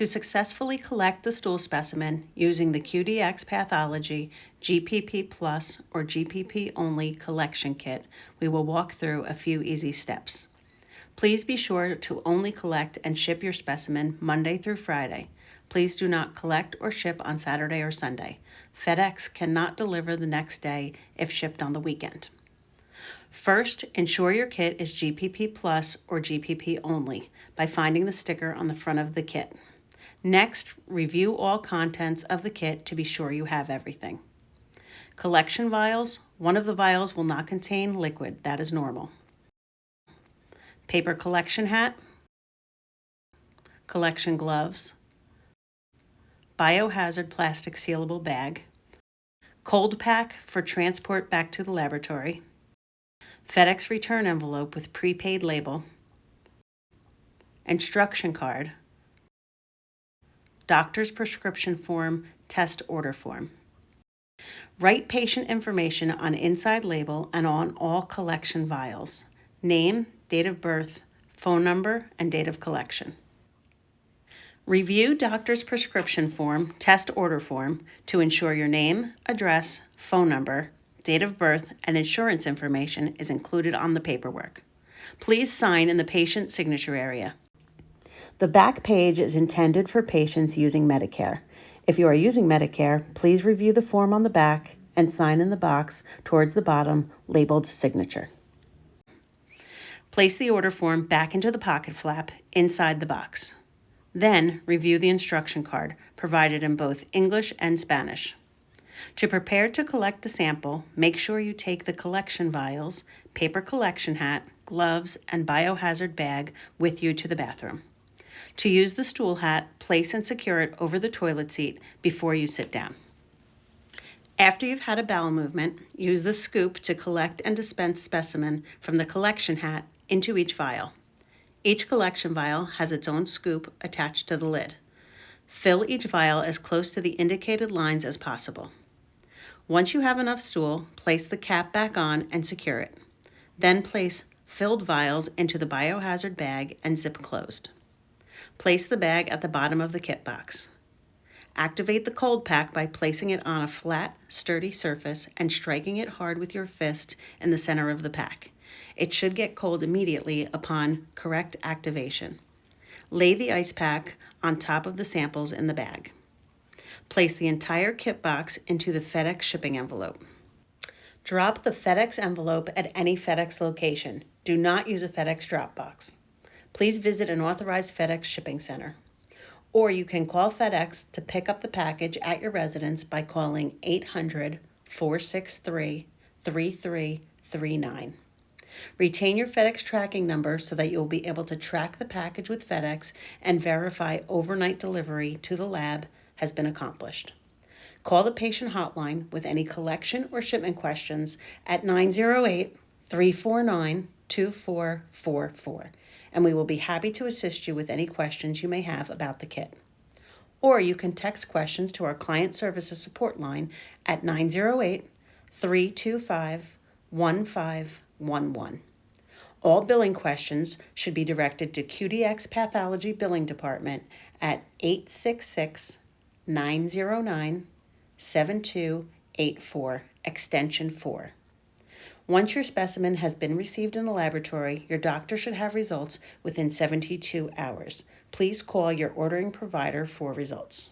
To successfully collect the stool specimen using the QDx Pathology GPP Plus or GPP Only Collection Kit, we will walk through a few easy steps. Please be sure to only collect and ship your specimen Monday through Friday. Please do not collect or ship on Saturday or Sunday. FedEx cannot deliver the next day if shipped on the weekend. First, ensure your kit is GPP Plus or GPP Only by finding the sticker on the front of the kit. Next, review all contents of the kit to be sure you have everything. Collection vials. One of the vials will not contain liquid. That is normal. Paper collection hat. Collection gloves. Biohazard plastic sealable bag. Cold pack for transport back to the laboratory. FedEx return envelope with prepaid label. Instruction card. Doctor's prescription form, test order form. Write patient information on inside label and on all collection vials. Name, date of birth, phone number, and date of collection. Review doctor's prescription form, test order form to ensure your name, address, phone number, date of birth, and insurance information is included on the paperwork. Please sign in the patient signature area. The back page is intended for patients using Medicare. If you are using Medicare, please review the form on the back and sign in the box towards the bottom labeled signature. Place the order form back into the pocket flap inside the box. Then review the instruction card provided in both English and Spanish. To prepare to collect the sample, make sure you take the collection vials, paper collection hat, gloves, and biohazard bag with you to the bathroom. To use the stool hat, place and secure it over the toilet seat before you sit down. After you've had a bowel movement, use the scoop to collect and dispense specimen from the collection hat into each vial. Each collection vial has its own scoop attached to the lid. Fill each vial as close to the indicated lines as possible. Once you have enough stool, place the cap back on and secure it. Then place filled vials into the biohazard bag and zip closed. Place the bag at the bottom of the kit box. Activate the cold pack by placing it on a flat, sturdy surface and striking it hard with your fist in the center of the pack. It should get cold immediately upon correct activation. Lay the ice pack on top of the samples in the bag. Place the entire kit box into the FedEx shipping envelope. Drop the FedEx envelope at any FedEx location. Do not use a FedEx drop box. Please visit an authorized FedEx shipping center. Or you can call FedEx to pick up the package at your residence by calling 800-463-3339. Retain your FedEx tracking number so that you will be able to track the package with FedEx and verify overnight delivery to the lab has been accomplished. Call the patient hotline with any collection or shipment questions at 908-349-2444. And we will be happy to assist you with any questions you may have about the kit. Or you can text questions to our client services support line at 908-325-1511. All billing questions should be directed to QDx Pathology Billing Department at 866-909-7284, extension 4. Once your specimen has been received in the laboratory, your doctor should have results within 72 hours. Please call your ordering provider for results.